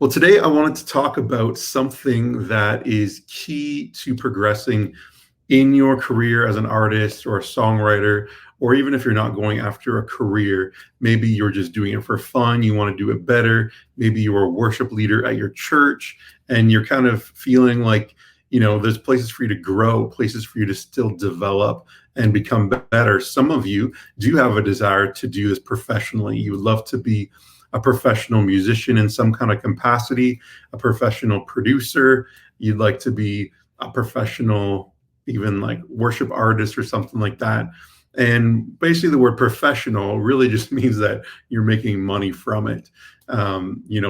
Well, today I wanted to talk about something that is key to progressing in your career as an artist or a songwriter, or even if you're not going after a career, maybe you're just doing it for fun, you want to do it better. Maybe you're a worship leader at your church and you're kind of feeling like, there's places for you to grow, places for you to still develop and become better. Some of you do have a desire to do this professionally. You would love to be a professional musician in some kind of capacity, a professional producer. You'd like to be a professional, even like worship artist or something like that. And basically, the word professional really just means that you're making money from it.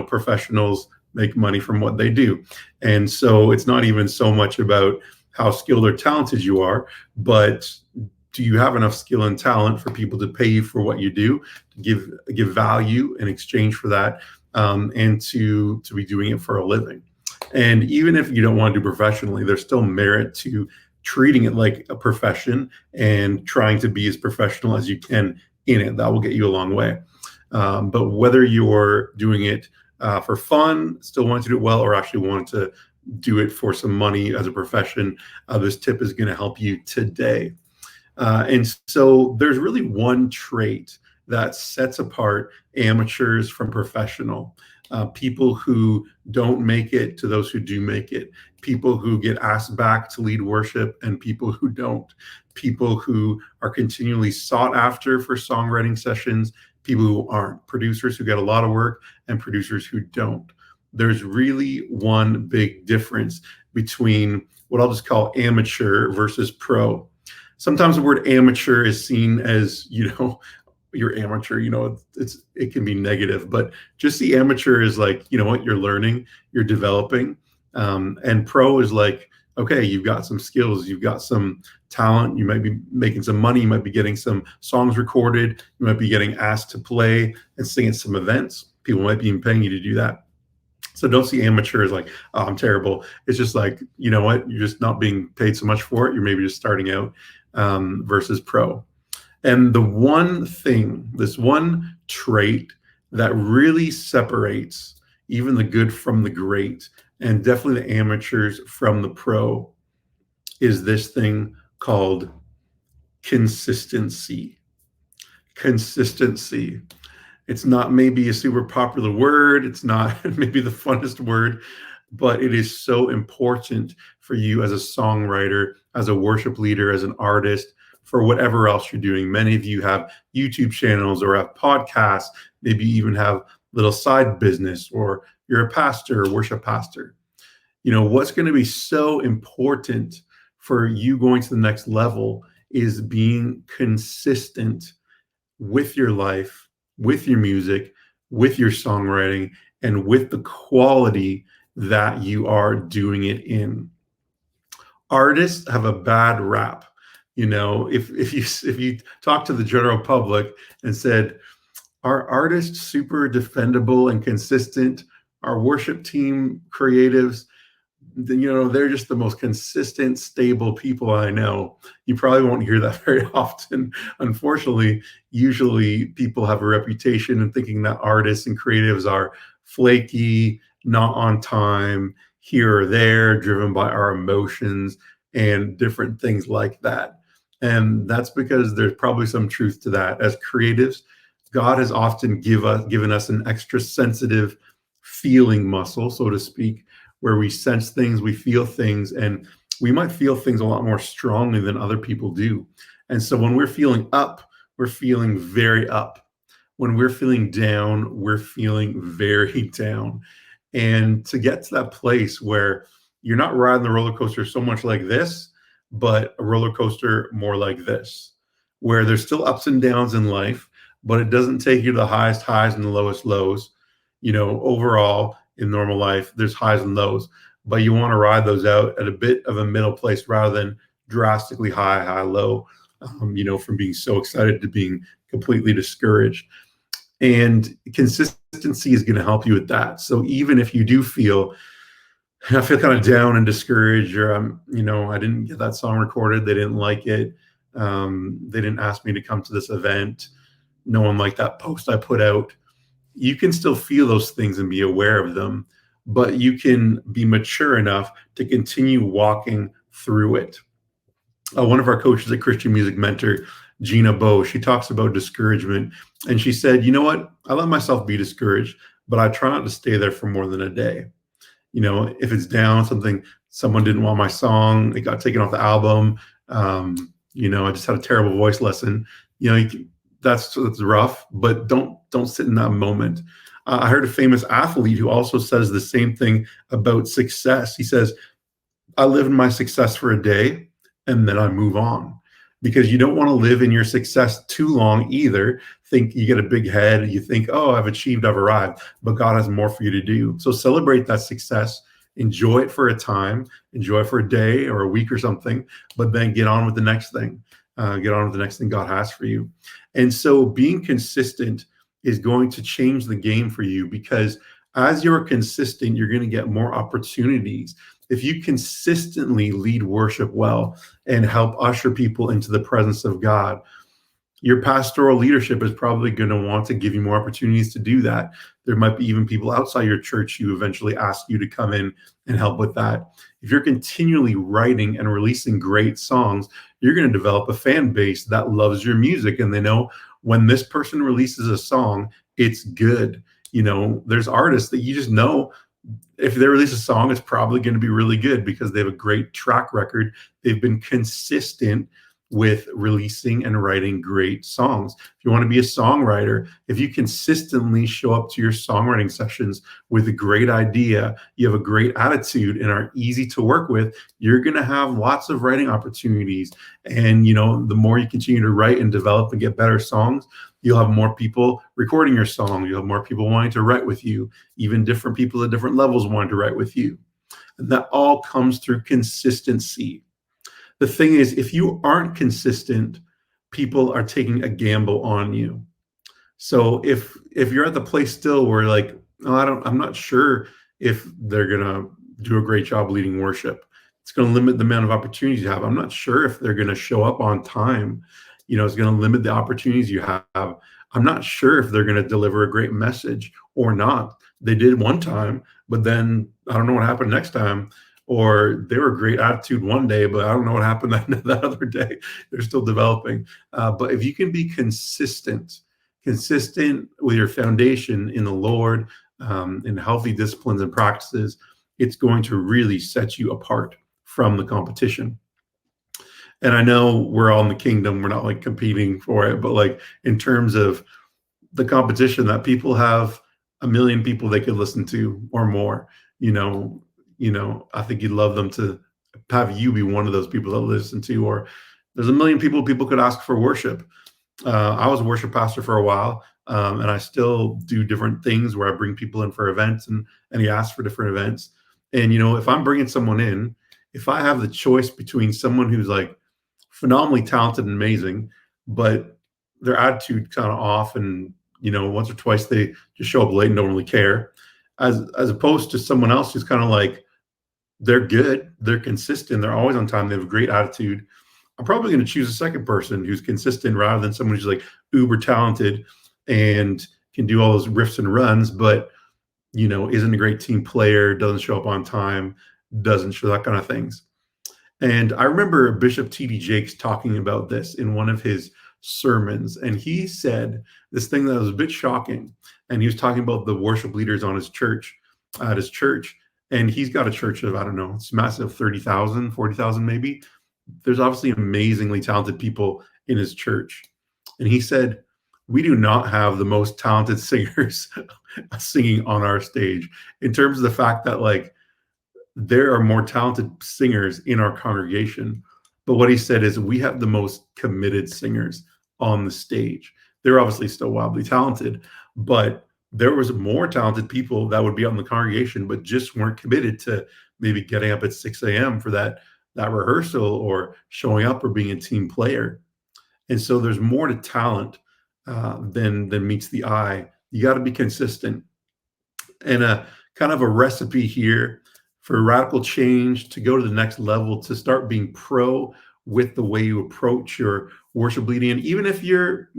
Professionals make money from what they do. And so it's not even so much about how skilled or talented you are, but do you have enough skill and talent for people to pay you for what you do, to give value in exchange for that, and to be doing it for a living? And even if you don't want to do professionally, there's still merit to treating it like a profession and trying to be as professional as you can in it. That will get you a long way. But whether you're doing it for fun, still want to do it well, or actually want to do it for some money as a profession, this tip is going to help you today. And so there's really one trait that sets apart amateurs from professional. People who don't make it to those who do make it, people who get asked back to lead worship and people who don't, people who are continually sought after for songwriting sessions, people who aren't, producers who get a lot of work and producers who don't. There's really one big difference between what I'll just call amateur versus pro. Sometimes the word amateur is seen as, you're amateur, it can be negative, but just the amateur is like, what you're learning, you're developing. And pro is like, okay, you've got some skills, you've got some talent, you might be making some money, you might be getting some songs recorded, you might be getting asked to play and sing at some events. People might be even paying you to do that. So don't see amateur as like, oh, I'm terrible. It's just like, you know what, you're just not being paid so much for it. You're maybe just starting out, versus pro. And the one thing, this one trait that really separates even the good from the great, and definitely the amateurs from the pro, is this thing called consistency. Consistency. It's not maybe a super popular word. It's not maybe the funnest word, but it is so important for you as a songwriter, as a worship leader, as an artist, for whatever else you're doing. Many of you have YouTube channels or have podcasts, maybe even have little side business, or you're a pastor or worship pastor. What's going to be so important for you going to the next level is being consistent with your life, with your music, with your songwriting, and with the quality that you are doing it in. Artists have a bad rap. If you talk to the general public and said, are artists super defendable and consistent? Our worship team creatives, they're just the most consistent, stable people I know. You probably won't hear that very often. Unfortunately, usually people have a reputation in thinking that artists and creatives are flaky, not on time, here or there, driven by our emotions and different things like that. And that's because there's probably some truth to that. As creatives, God has often given us an extra sensitive feeling muscle, so to speak, where we sense things, we feel things, and we might feel things a lot more strongly than other people do. And so when we're feeling up, we're feeling very up. When we're feeling down, we're feeling very down. And to get to that place where you're not riding the roller coaster so much like this, but a roller coaster more like this, where there's still ups and downs in life, but it doesn't take you to the highest highs and the lowest lows. Overall, in normal life, there's highs and lows, but you want to ride those out at a bit of a middle place rather than drastically high, low, from being so excited to being completely discouraged. And consistency is going to help you with that. So even if you do feel, I feel kind of down and discouraged, or I didn't get that song recorded, they didn't like it, they didn't ask me to come to this event, no one liked that post I put out, you can still feel those things and be aware of them. but you can be mature enough to continue walking through it. One of our coaches at Christian Music Mentor, Gina Bow, she talks about discouragement. And she said, you know what? I let myself be discouraged, but I try not to stay there for more than a day. If it's down, someone didn't want my song, it got taken off the album. I just had a terrible voice lesson. That's rough, but don't sit in that moment. I heard a famous athlete who also says the same thing about success. He says, I live in my success for a day and then I move on, because you don't want to live in your success too long either. Think you get a big head, you think, oh, I've achieved, I've arrived, but God has more for you to do. So celebrate that success, enjoy it for a time, enjoy it for a day or a week or something, but then get on with the next thing. Get on with the next thing God has for you. And so being consistent is going to change the game for you, because as you're consistent, you're going to get more opportunities. If you consistently lead worship well and help usher people into the presence of God, your pastoral leadership is probably going to want to give you more opportunities to do that. There might be even people outside your church who eventually ask you to come in and help with that. If you're continually writing and releasing great songs, you're going to develop a fan base that loves your music, and they know when this person releases a song, it's good. There's artists that you just know, if they release a song, it's probably going to be really good because they have a great track record. They've been consistent with releasing and writing great songs. If you want to be a songwriter, if you consistently show up to your songwriting sessions with a great idea, you have a great attitude and are easy to work with, you're going to have lots of writing opportunities. And, the more you continue to write and develop and get better songs, you'll have more people recording your song. You'll have more people wanting to write with you, even different people at different levels wanting to write with you. And that all comes through consistency. The thing is, if you aren't consistent, people are taking a gamble on you. So if you're at the place still where I'm not sure if they're gonna do a great job leading worship, it's going to limit the amount of opportunities you have. I'm not sure if they're going to show up on time. It's going to limit the opportunities you have. I'm not sure if they're going to deliver a great message or not. They did one time, but then I don't know what happened next time. Or they were a great attitude one day, but I don't know what happened that other day. They're still developing. But if you can be consistent with your foundation in the Lord, in healthy disciplines and practices, it's going to really set you apart from the competition. And I know we're all in the kingdom. We're not competing for it, but in terms of the competition, that people have a million people they could listen to or more, I think you'd love them to have you be one of those people that listen to, or there's a million people could ask for worship. I was a worship pastor for a while, and I still do different things where I bring people in for events and he asks for different events. And, if I'm bringing someone in, if I have the choice between someone who's phenomenally talented and amazing, but their attitude kind of off, and, once or twice they just show up late and don't really care, as opposed to someone else who's kind of they're good, they're consistent, they're always on time, they have a great attitude, I'm probably going to choose a second person who's consistent rather than someone who's uber talented and can do all those riffs and runs, but, isn't a great team player, doesn't show up on time, doesn't show that kind of things. And I remember Bishop T.D. Jakes talking about this in one of his sermons. And he said this thing that was a bit shocking. And he was talking about the worship leaders at his church. And he's got a church of, I don't know, it's massive, 30,000, 40,000 maybe. There's obviously amazingly talented people in his church. And he said, we do not have the most talented singers singing on our stage, in terms of the fact that there are more talented singers in our congregation. But what he said is we have the most committed singers on the stage. They're obviously still wildly talented, but there was more talented people that would be on the congregation, but just weren't committed to maybe getting up at 6 a.m. for that rehearsal, or showing up, or being a team player. And so there's more to talent than meets the eye. You got to be consistent. And a kind of a recipe here for radical change, to go to the next level, to start being pro with the way you approach your worship leading. And even if you're,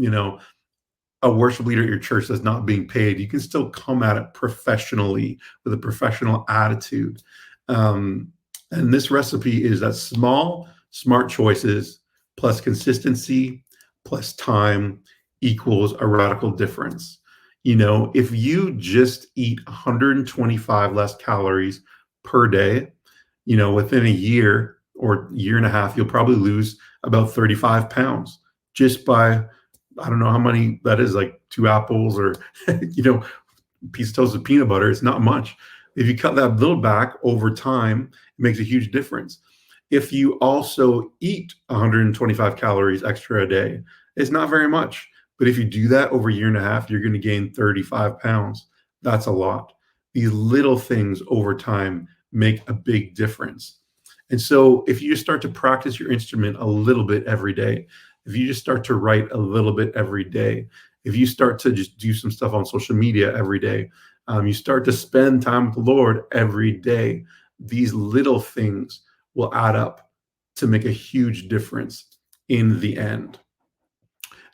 a worship leader at your church that's not being paid, you can still come at it professionally with a professional attitude. Um, and this recipe is that small, smart choices plus consistency plus time equals a radical difference. If you just eat 125 less calories per day, within a year or year and a half, you'll probably lose about 35 pounds just by, I don't know how many that is, like 2 apples or, piece of toasted peanut butter. It's not much. If you cut that little back over time, it makes a huge difference. If you also eat 125 calories extra a day, it's not very much. But if you do that over a year and a half, you're going to gain 35 pounds. That's a lot. These little things over time make a big difference. And so if you just start to practice your instrument a little bit every day, if you just start to write a little bit every day, if you start to just do some stuff on social media every day, you start to spend time with the Lord every day, these little things will add up to make a huge difference in the end.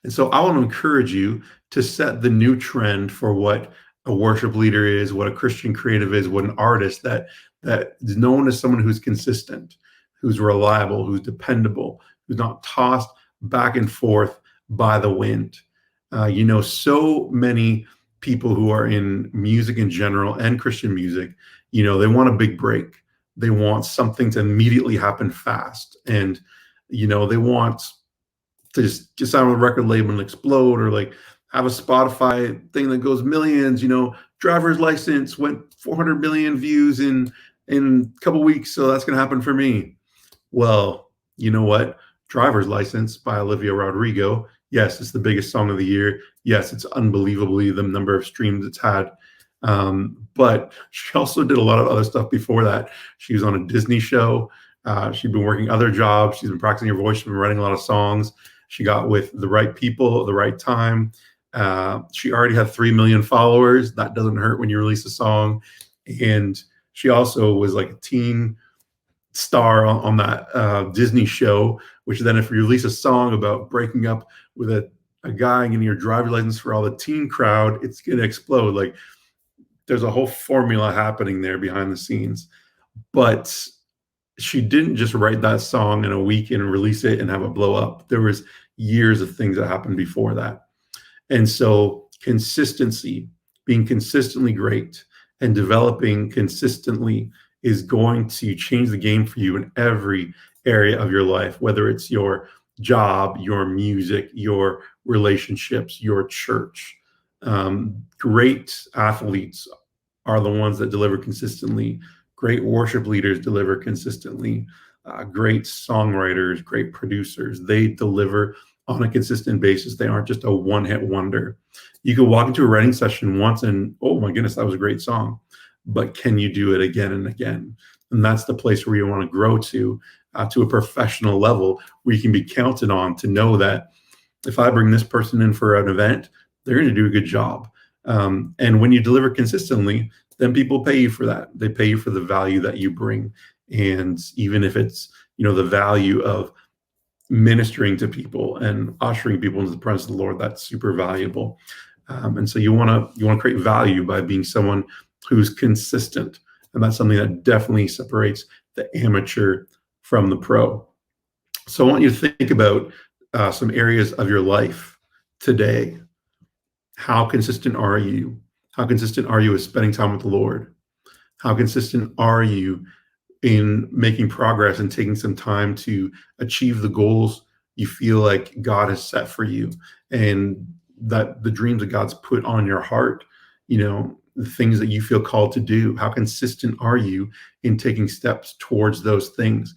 And so I want to encourage you to set the new trend for what a worship leader is, what a Christian creative is, what an artist that is known as someone who's consistent, who's reliable, who's dependable, who's not tossed back and forth by the wind. So many people who are in music in general and Christian music, they want a big break. They want something to immediately happen fast. And, they want to just get signed with a record label and explode, or like have a Spotify thing that goes millions. Driver's License went 400 million views in a couple weeks, so that's going to happen for me. Well, you know what? Driver's License by Olivia Rodrigo. Yes, it's the biggest song of the year. Yes, it's unbelievably the number of streams it's had. But she also did a lot of other stuff before that. She was on a Disney show. She'd been working other jobs. She's been practicing her voice. She's been writing a lot of songs. She got with the right people at the right time. She already had 3 million followers. That doesn't hurt when you release a song. And she also was like a teen star on that Disney show, which then if you release a song about breaking up with a guy and getting your driver's license for all the teen crowd, it's going to explode. Like there's a whole formula happening there behind the scenes. But she didn't just write that song in a week and release it and have it blow up. There was years of things that happened before that. And so consistency, being consistently great and developing consistently is going to change the game for you in every area of your life, whether it's your job, your music, your relationships, your church. Great athletes are the ones that deliver consistently. Great worship leaders deliver consistently. Great songwriters, great producers, they deliver on a consistent basis. They aren't just a one-hit wonder. You could walk into a writing session once and, oh my goodness, that was a great song. But can you do it again and again? And that's the place where you want to grow to a professional level where you can be counted on to know that if I bring this person in for an event, they're going to do a good job. And when you deliver consistently, then people pay you for that. They pay you for the value that you bring. And even if it's, the value of ministering to people and ushering people into the presence of the Lord, that's super valuable. And so you want to create value by being someone who's consistent. And that's something that definitely separates the amateur from the pro. So I want you to think about some areas of your life today. How consistent are you? How consistent are you with spending time with the Lord? How consistent are you in making progress and taking some time to achieve the goals you feel like God has set for you, and that the dreams that God's put on your heart, the things that you feel called to do? How consistent are you in taking steps towards those things?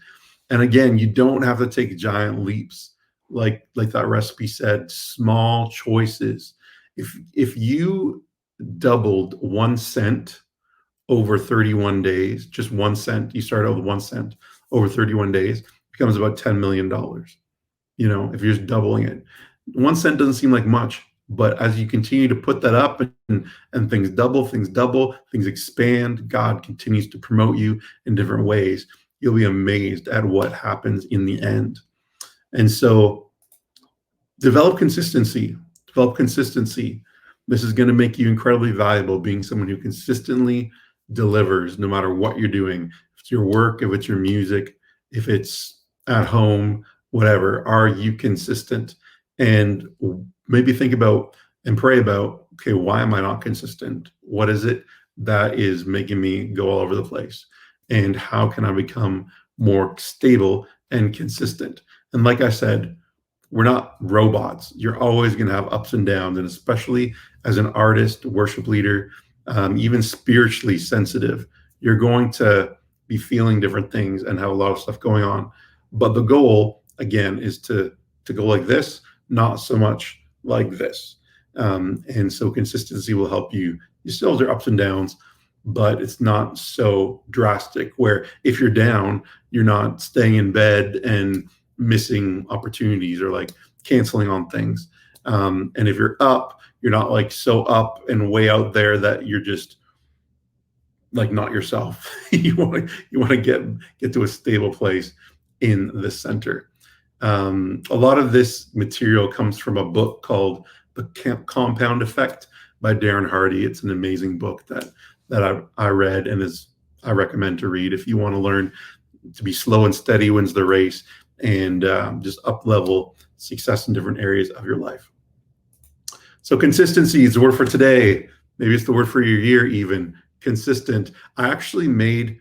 And again, you don't have to take giant leaps. Like that recipe said, small choices. If you doubled 1 cent over 31 days, just 1 cent, you start out with 1 cent over 31 days, becomes about $10 million. If you're just doubling it, 1 cent doesn't seem like much, but as you continue to put that up and things double, things expand, God continues to promote you in different ways. You'll be amazed at what happens in the end. And so develop consistency develop consistency. This is going to make you incredibly valuable, being someone who consistently delivers no matter what you're doing. If it's your work, if it's your music, if it's at home, whatever, are you consistent? And maybe think about and pray about, okay, why am I not consistent? What is it that is making me go all over the place? And how can I become more stable and consistent? And like I said, we're not robots. You're always going to have ups and downs, and especially as an artist, worship leader, even spiritually sensitive, you're going to be feeling different things and have a lot of stuff going on. But the goal, again, is to go like this, not so much like this. And so consistency will help you. You still have your ups and downs, but it's not so drastic where if you're down, you're not staying in bed and missing opportunities or like canceling on things. And if you're up, you're not like so up and way out there that you're just like not yourself. You want to get to a stable place in the center. A lot of this material comes from a book called The Compound Effect by Darren Hardy. It's an amazing book that I read and I recommend to read if you want to learn to be slow and steady wins the race, and just up level success in different areas of your life. So consistency is the word for today. Maybe it's the word for your year even. Consistent. I actually made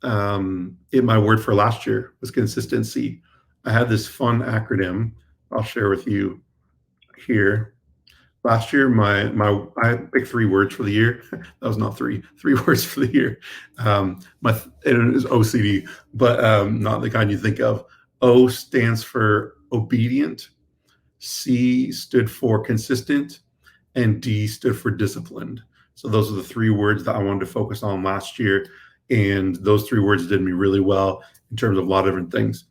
it my word for last year was consistency. I had this fun acronym I'll share with you here. Last year, I picked 3 words for the year. That was not 3 words for the year. It is OCD, but not the kind you think of. O stands for obedient. C stood for consistent, and D stood for disciplined. So those are the 3 words that I wanted to focus on last year, and those 3 words did me really well in terms of a lot of different things.